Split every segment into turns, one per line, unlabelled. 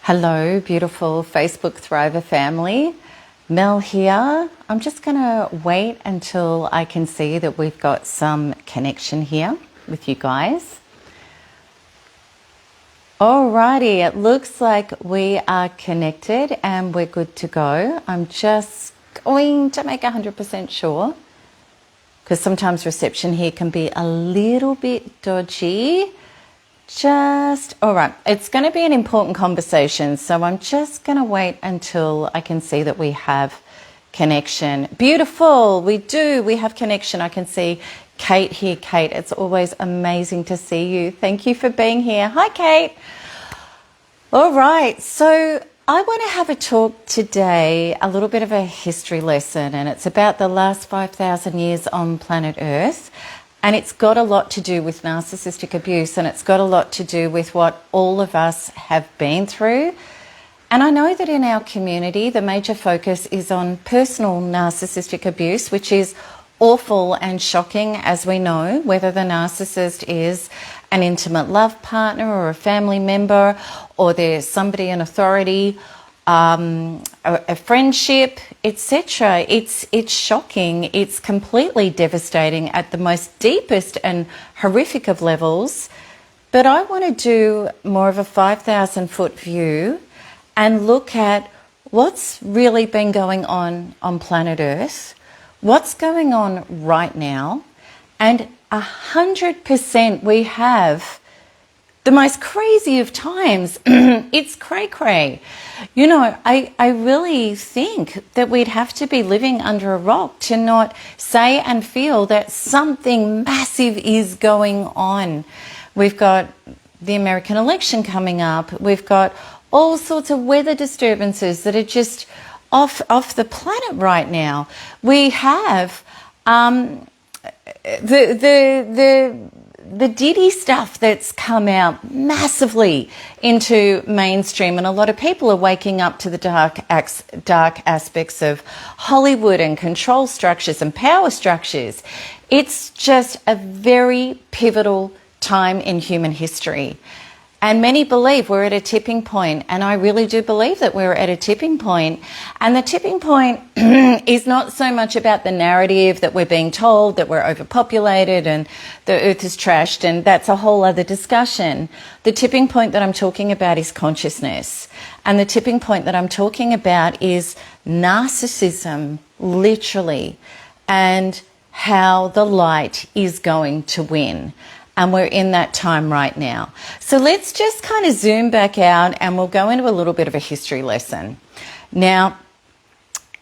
Hello, beautiful Facebook Thriver family. Mel here. I'm just going to wait until I can see that we've got some connection here with you guys. Alrighty, it looks like we are connected and we're good to go. I'm just going to make 100% sure because sometimes reception here can be a little bit dodgy. All right, it's going to be an important conversation, so I'm just going to wait until I can see that we have connection. Beautiful, we have connection. I can see Kate here. Kate, it's always amazing to see you. Thank you for being here. Hi, Kate. All right, so I want to have a talk today, a little bit of a history lesson, and it's about the last 5,000 years on planet Earth. And it's got a lot to do with narcissistic abuse, and it's got a lot to do with what all of us have been through. And I know that in our community, the major focus is on personal narcissistic abuse, which is awful and shocking, as we know, whether the narcissist is an intimate love partner or a family member, or there's somebody in authority, a friendship, etc. It's shocking. It's completely devastating at the most deepest and horrific of levels. But I want to do more of a 5,000-foot view and look at what's really been going on planet Earth, what's going on right now, and 100% we have the most crazy of times. It's cray-cray. You know, I really think that we'd have to be living under a rock to not say and feel that something massive is going on. We've got the American election coming up. We've got all sorts of weather disturbances that are just off the planet right now. We have the Diddy stuff that's come out massively into mainstream, and a lot of people are waking up to the dark aspects of Hollywood and control structures and power structures. It's just a very pivotal time in human history. And many believe we're at a tipping point, and I really do believe that we're at a tipping point. And the tipping point is not so much about the narrative that we're being told that we're overpopulated and the earth is trashed, and that's a whole other discussion. The tipping point that I'm talking about is consciousness. And the tipping point that I'm talking about is narcissism, literally, and how the light is going to win. And we're in that time right now. So let's just kind of zoom back out and we'll go into a little bit of a history lesson. Now,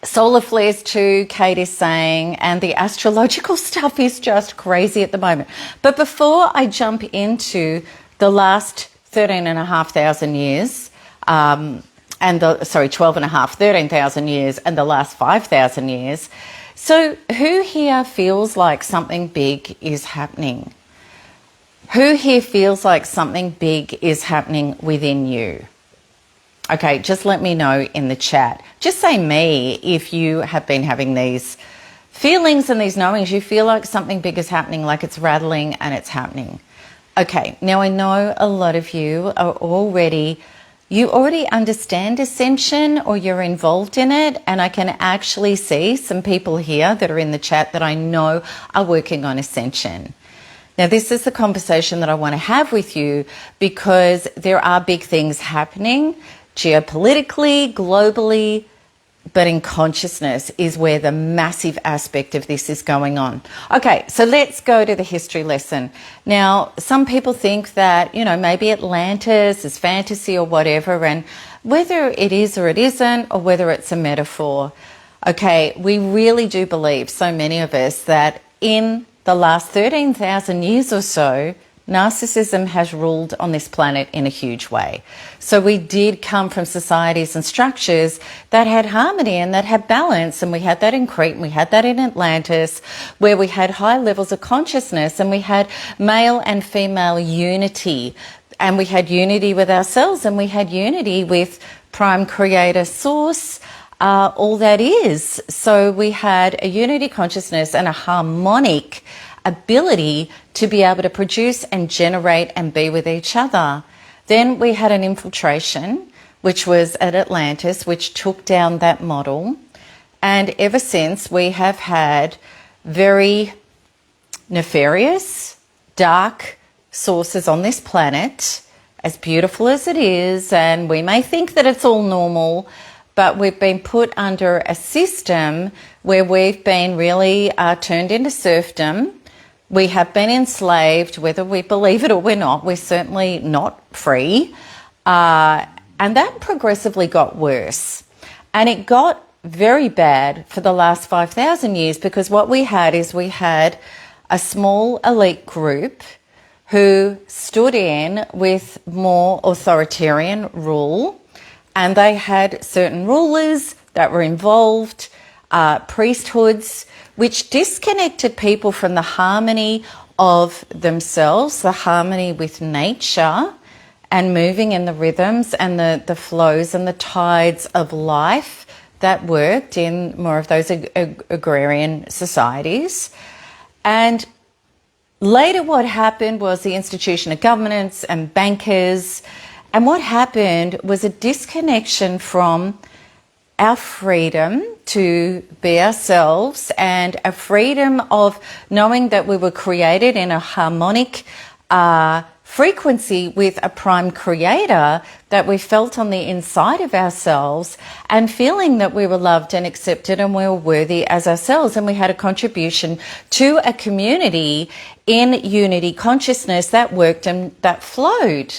solar flares too, Kate is saying, and the astrological stuff is just crazy at the moment. But before I jump into the last 13,500 years, 13,000 years and the last 5,000 years. So who here feels like something big is happening? Who here feels like something big is happening within you? Okay, just let me know in the chat. Just say me if you have been having these feelings and these knowings. You feel like something big is happening, like it's rattling and it's happening. Okay, now I know a lot of you are you already understand Ascension or you're involved in it, and I can actually see some people here that are in the chat that I know are working on Ascension. Now, this is the conversation that I want to have with you because there are big things happening geopolitically, globally, but in consciousness is where the massive aspect of this is going on. Okay, so let's go to the history lesson. Now, some people think that, you know, maybe Atlantis is fantasy or whatever, and whether it is or it isn't, or whether it's a metaphor, okay, we really do believe, so many of us, that in the last 13,000 years or so, narcissism has ruled on this planet in a huge way. So we did come from societies and structures that had harmony and that had balance, and we had that in Crete and we had that in Atlantis, where we had high levels of consciousness and we had male and female unity, and we had unity with ourselves and we had unity with Prime Creator Source, all that is. So we had a unity consciousness and a harmonic ability to be able to produce and generate and be with each other. Then we had an infiltration which was at Atlantis, which took down that model. And ever since, we have had very nefarious, dark sources on this planet, as beautiful as it is, and we may think that it's all normal, but we've been put under a system where we've been really turned into serfdom. We have been enslaved, whether we believe it or we're not. We're certainly not free. And that progressively got worse. And it got very bad for the last 5,000 years, because what we had is we had a small elite group who stood in with more authoritarian rule, and they had certain rulers that were involved, priesthoods, which disconnected people from the harmony of themselves, the harmony with nature, and moving in the rhythms and the flows and the tides of life that worked in more of those agrarian societies. And later what happened was the institution of governance and bankers, and what happened was a disconnection from our freedom to be ourselves and a freedom of knowing that we were created in a harmonic frequency with a prime creator that we felt on the inside of ourselves, and feeling that we were loved and accepted and we were worthy as ourselves, and we had a contribution to a community in unity consciousness that worked and that flowed.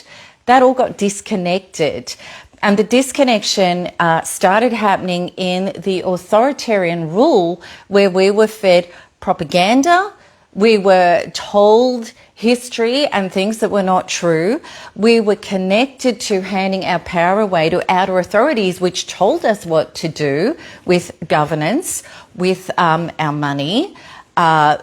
That all got disconnected. And the disconnection started happening in the authoritarian rule, where we were fed propaganda, we were told history and things that were not true. We were connected to handing our power away to outer authorities, which told us what to do with governance, with our money,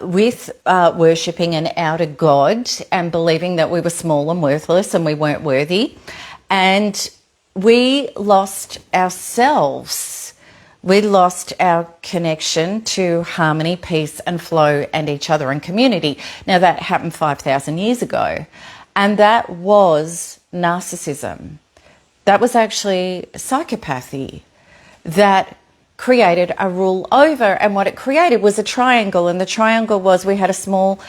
with worshipping an outer god and believing that we were small and worthless and we weren't worthy. And we lost ourselves. We lost our connection to harmony, peace and flow and each other and community. Now that happened 5,000 years ago, and that was narcissism. That was actually psychopathy that created a rule over, and what it created was a triangle, and the triangle was we had a small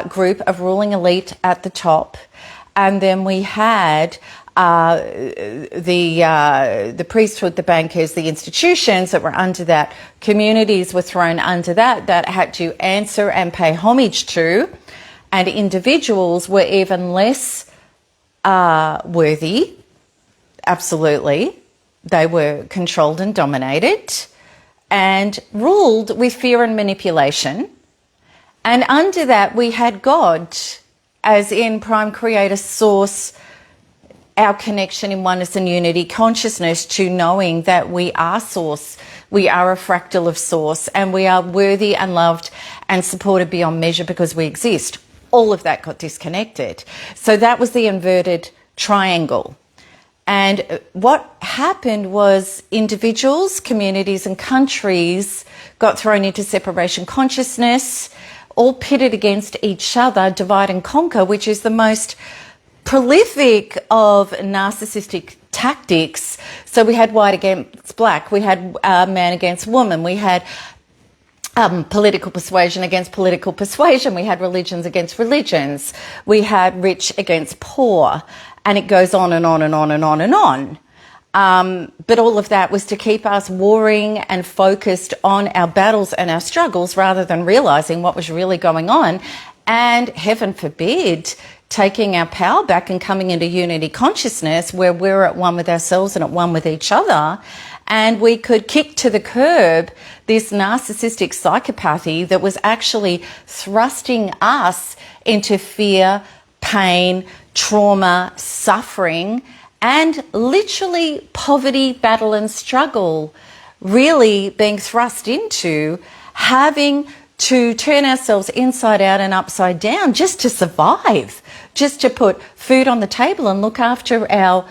group of ruling elite at the top, and then we had the priesthood, the bankers, the institutions that were under that. Communities were thrown under that had to answer and pay homage to, and individuals were even less worthy. Absolutely. They were controlled and dominated and ruled with fear and manipulation. And under that we had God, as in prime creator, source, our connection in oneness and unity consciousness, to knowing that we are source, we are a fractal of source, and we are worthy and loved and supported beyond measure because we exist. All of that got disconnected. So that was the inverted triangle. And what happened was individuals, communities and countries got thrown into separation consciousness, all pitted against each other, divide and conquer, which is the most prolific of narcissistic tactics. So we had white against black, we had man against woman, we had political persuasion against political persuasion, we had religions against religions, we had rich against poor, and it goes on and on and on and on and on. But all of that was to keep us warring and focused on our battles and our struggles rather than realizing what was really going on, and heaven forbid taking our power back and coming into unity consciousness where we're at one with ourselves and at one with each other, and we could kick to the curb this narcissistic psychopathy that was actually thrusting us into fear, pain, trauma, suffering, and literally poverty, battle and struggle, really being thrust into having to turn ourselves inside out and upside down just to survive, just to put food on the table and look after our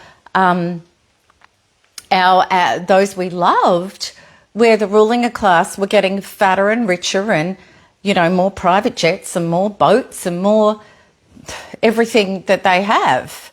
those we loved, where the ruling class were getting fatter and richer and, you know, more private jets and more boats and more everything that they have.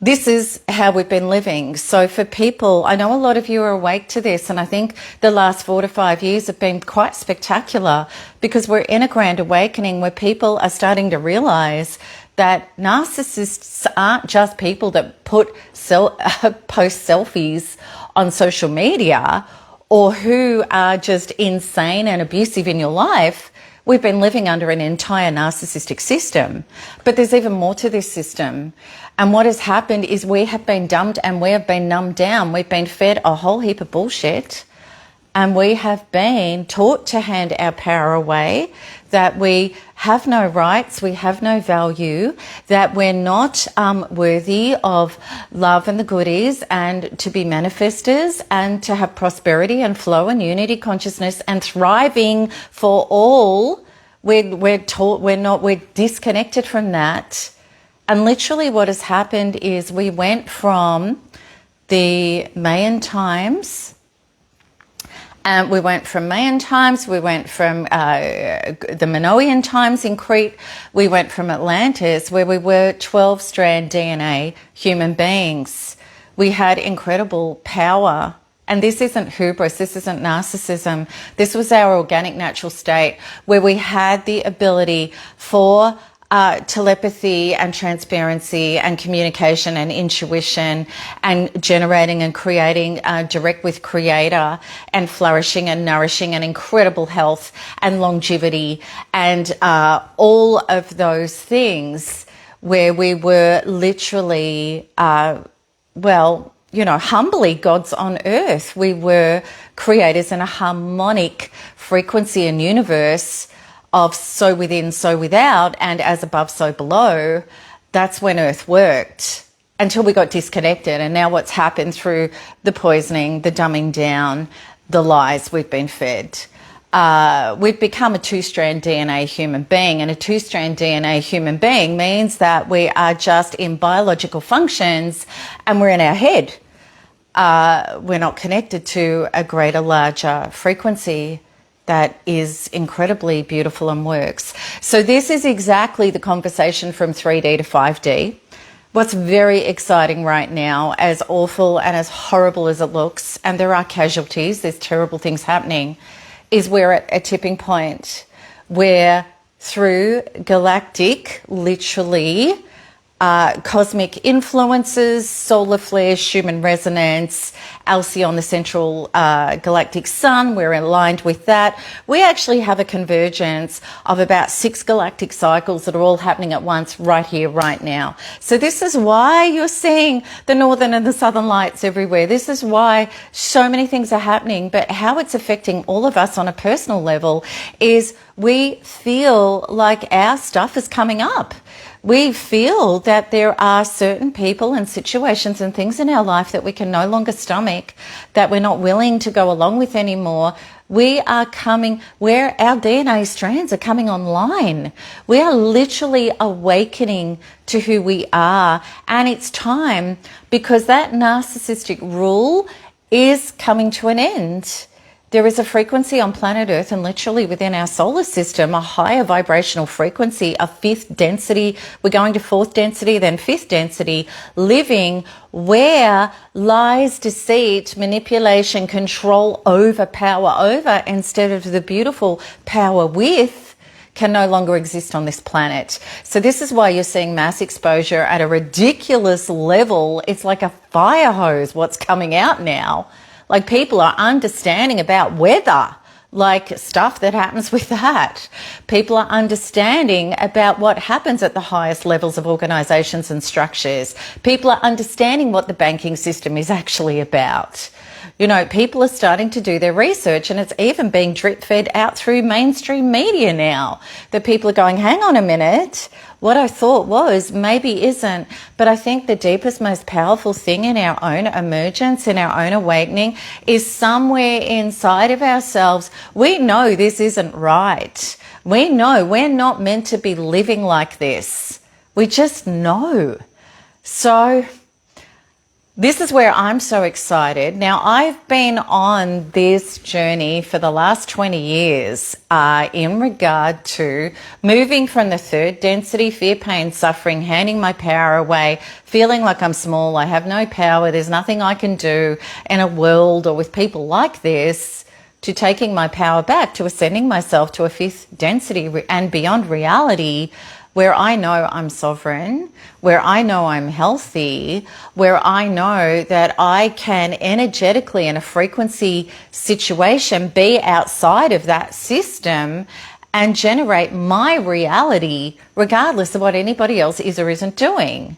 this is how we've been living. So for people, I know a lot of you are awake to this, and I think the last 4 to 5 years have been quite spectacular because we're in a grand awakening where people are starting to realize that narcissists aren't just people that post selfies on social media or who are just insane and abusive in your life. We've been living under an entire narcissistic system, but there's even more to this system. And what has happened is we have been dumbed and we have been numbed down. We've been fed a whole heap of bullshit, and we have been taught to hand our power away, that we have no rights, we have no value, that we're not worthy of love and the goodies and to be manifestors and to have prosperity and flow and unity consciousness and thriving for all. We're disconnected from that. And literally what has happened is we went from the Mayan times, and we went from Mayan times, we went from the Minoan times in Crete, we went from Atlantis, where we were 12-strand DNA human beings. We had incredible power. And this isn't hubris, this isn't narcissism. This was our organic natural state where we had the ability for telepathy and transparency and communication and intuition and generating and creating direct with creator and flourishing and nourishing and incredible health and longevity and all of those things where we were literally, humbly gods on earth. We were creators in a harmonic frequency and universe of so within, so without, and as above, so below. That's when Earth worked until we got disconnected. And now what's happened through the poisoning, the dumbing down, the lies we've been fed. We've become a 2-strand DNA human being, and a 2-strand DNA human being means that we are just in biological functions and we're in our head. We're not connected to a greater, larger frequency that is incredibly beautiful and works. So this is exactly the conversation from 3D to 5D. What's very exciting right now, as awful and as horrible as it looks, and there are casualties, there's terrible things happening, is we're at a tipping point where through galactic, literally, cosmic influences, solar flares, Schumann resonance, Alcyon, the central galactic sun, we're aligned with that. We actually have a convergence of about 6 galactic cycles that are all happening at once right here, right now. So this is why you're seeing the northern and the southern lights everywhere. This is why so many things are happening, but how it's affecting all of us on a personal level is we feel like our stuff is coming up. We feel that there are certain people and situations and things in our life that we can no longer stomach, that we're not willing to go along with anymore. We are coming where our DNA strands are coming online. We are literally awakening to who we are. And it's time, because that narcissistic rule is coming to an end. There is a frequency on planet Earth and literally within our solar system, a higher vibrational frequency, a 5th density. We're going to 4th density, then 5th density, living where lies, deceit, manipulation, control over, power over, instead of the beautiful power with, can no longer exist on this planet. So this is why you're seeing mass exposure at a ridiculous level. It's like a fire hose what's coming out now. Like, people are understanding about weather, like stuff that happens with that. People are understanding about what happens at the highest levels of organizations and structures. People are understanding what the banking system is actually about. You know, people are starting to do their research, and it's even being drip fed out through mainstream media now, that people are going, hang on a minute, what I thought was maybe isn't. But I think the deepest, most powerful thing in our own emergence, in our own awakening, is somewhere inside of ourselves, we know this isn't right. We know we're not meant to be living like this. We just know. So This is where I'm so excited. Now, I've been on this journey for the last 20 years in regard to moving from the third density, fear, pain, suffering, handing my power away, feeling like I'm small, I have no power, there's nothing I can do in a world or with people like this, to taking my power back, to ascending myself to a fifth density and beyond reality, where I know I'm sovereign, where I know I'm healthy, where I know that I can energetically in a frequency situation be outside of that system and generate my reality regardless of what anybody else is or isn't doing.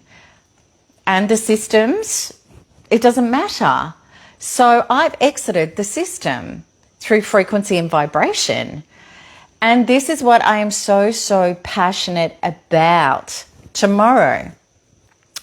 And the systems, it doesn't matter. So I've exited the system through frequency and vibration. And this is what I am so passionate about. Tomorrow,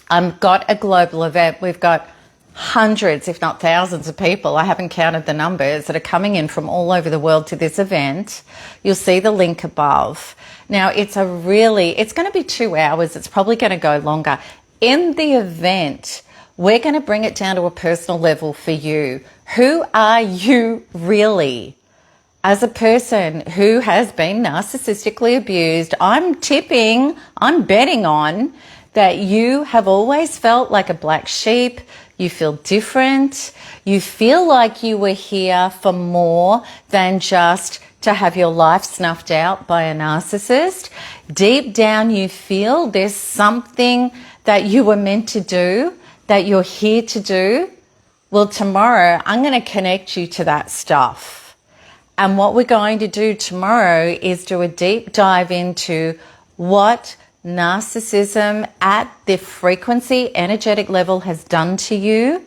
I've got a global event. We've got hundreds, if not thousands of people, I haven't counted the numbers, that are coming in from all over the world to this event. You'll see the link above. Now, it's going to be 2 hours. It's probably going to go longer. In the event, we're going to bring it down to a personal level for you. Who are you really? As a person who has been narcissistically abused, I'm betting on that you have always felt like a black sheep. You feel different. You feel like you were here for more than just to have your life snuffed out by a narcissist. Deep down, you feel there's something that you were meant to do, that you're here to do. Well, tomorrow, I'm going to connect you to that stuff. And what we're going to do tomorrow is do a deep dive into what narcissism at the frequency, energetic level has done to you,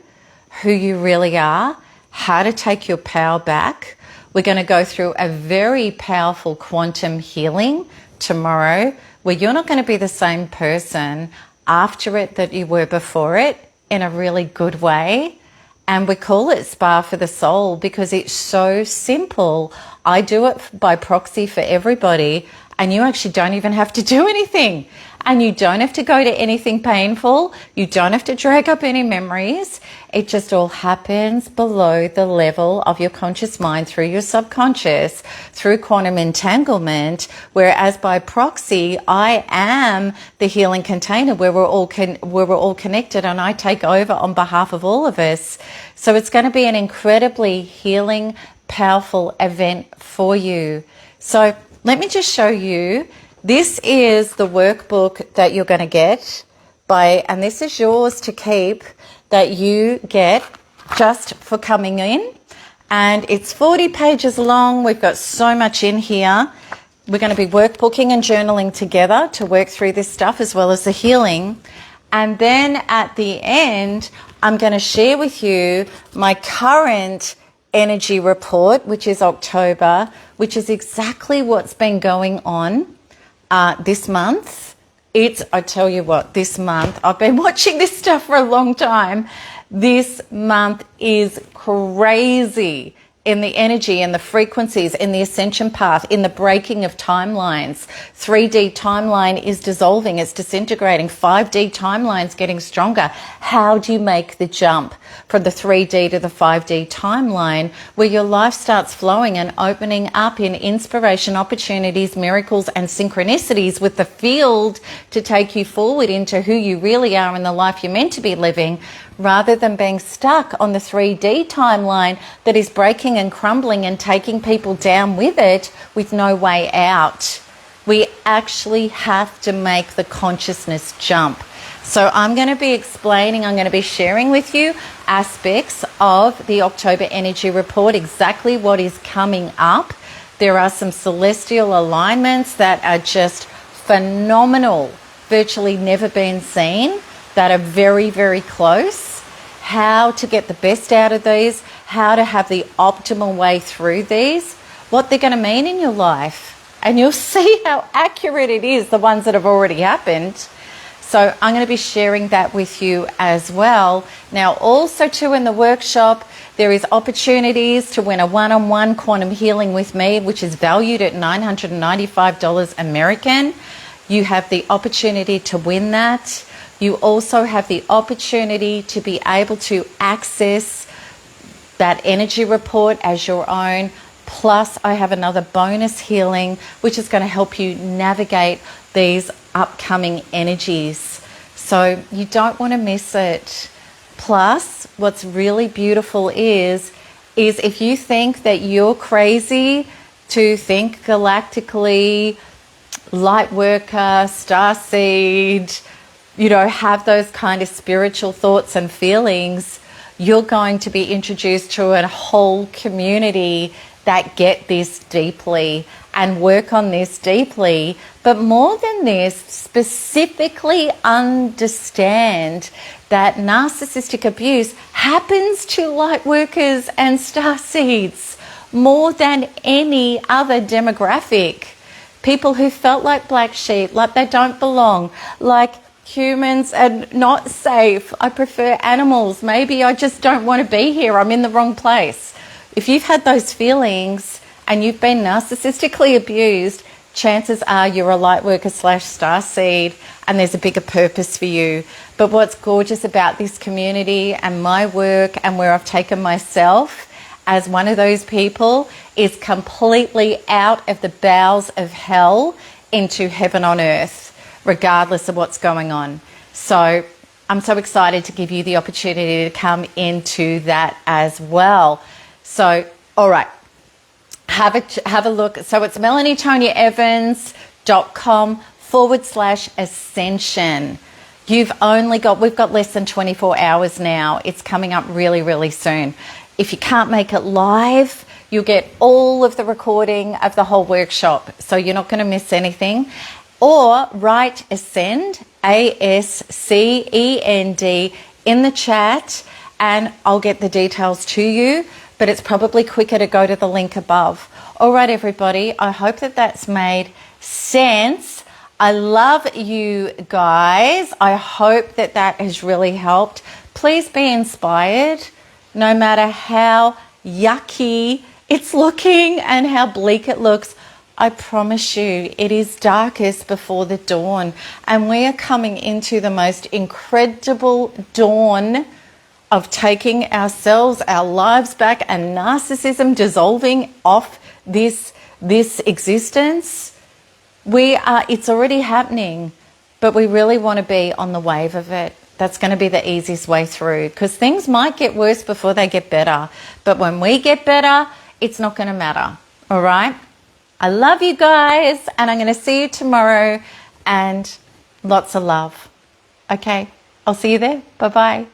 who you really are, how to take your power back. We're going to go through a very powerful quantum healing tomorrow, where you're not going to be the same person after it that you were before it, in a really good way. And we call it Spa for the Soul because it's so simple. I do it by proxy for everybody, and you actually don't even have to do anything. And you don't have to go to anything painful. You don't have to drag up any memories. It just all happens below the level of your conscious mind through your subconscious, through quantum entanglement, whereas by proxy, I am the healing container where we're all connected, and I take over on behalf of all of us. So it's going to be an incredibly healing, powerful event for you. So let me just show you. This is the workbook that you're going to get and this is yours to keep, that you get just for coming in. And it's 40 pages long. We've got so much in here. We're going to be workbooking and journaling together to work through this stuff as well as the healing. And then at the end, I'm going to share with you my current energy report, which is October, which is exactly what's been going on this month. I tell you what, this month, I've been watching this stuff for a long time. This month is crazy in the energy, in the frequencies, in the ascension path, in the breaking of timelines. 3D timeline is dissolving, it's disintegrating. 5D timeline's getting stronger. How do you make the jump from the 3D to the 5D timeline, where your life starts flowing and opening up in inspiration, opportunities, miracles, and synchronicities with the field to take you forward into who you really are and the life you're meant to be living, rather than being stuck on the 3D timeline that is breaking and crumbling and taking people down with it with no way out. We actually have to make the consciousness jump. So I'm going to be I'm going to be sharing with you aspects of the October energy report, exactly what is coming up. There are some celestial alignments that are just phenomenal, virtually never been seen, that are very, very close. How to get the best out of these, how to have the optimal way through these, what they're going to mean in your life. And you'll see how accurate it is, the ones that have already happened. So I'm going to be sharing that with you as well. Now, also too, in the workshop, there is opportunities to win a one-on-one quantum healing with me, which is valued at $995 American. You have the opportunity to win that. You also have the opportunity to be able to access that energy report as your own. Plus, I have another bonus healing, which is going to help you navigate these upcoming energies. So you don't want to miss it. Plus, what's really beautiful is if you think that you're crazy to think galactically, light worker, starseed, have those kind of spiritual thoughts and feelings, you're going to be introduced to a whole community that get this deeply and work on this deeply. But more than this, specifically understand that narcissistic abuse happens to light workers and starseeds more than any other demographic. People who felt like black sheep, like they don't belong, like humans are not safe. I prefer animals. Maybe I just don't want to be here. I'm in the wrong place. If you've had those feelings and you've been narcissistically abused, chances are you're a light worker / starseed, and there's a bigger purpose for you. But what's gorgeous about this community and my work and where I've taken myself as one of those people is completely out of the bowels of hell into heaven on earth, regardless of what's going on. So I'm so excited to give you the opportunity to come into that as well. So, all right, have a look. So it's melanietoniaevans.com/ascension. We've got less than 24 hours now. It's coming up really, really soon. If you can't make it live, you'll get all of the recording of the whole workshop. So you're not going to miss anything. Or write Ascend, ASCEND, in the chat and I'll get the details to you. But it's probably quicker to go to the link above. All right, everybody. I hope that that's made sense. I love you guys. I hope that that has really helped. Please be inspired, no matter how yucky it's looking and how bleak it looks. I promise you, it is darkest before the dawn. And we are coming into the most incredible dawn of taking ourselves, our lives back, and narcissism dissolving off this existence. It's already happening, but we really want to be on the wave of it. That's going to be the easiest way through, because things might get worse before they get better. But when we get better, it's not going to matter. All right? I love you guys, and I'm going to see you tomorrow, and lots of love. Okay? I'll see you there. Bye-bye.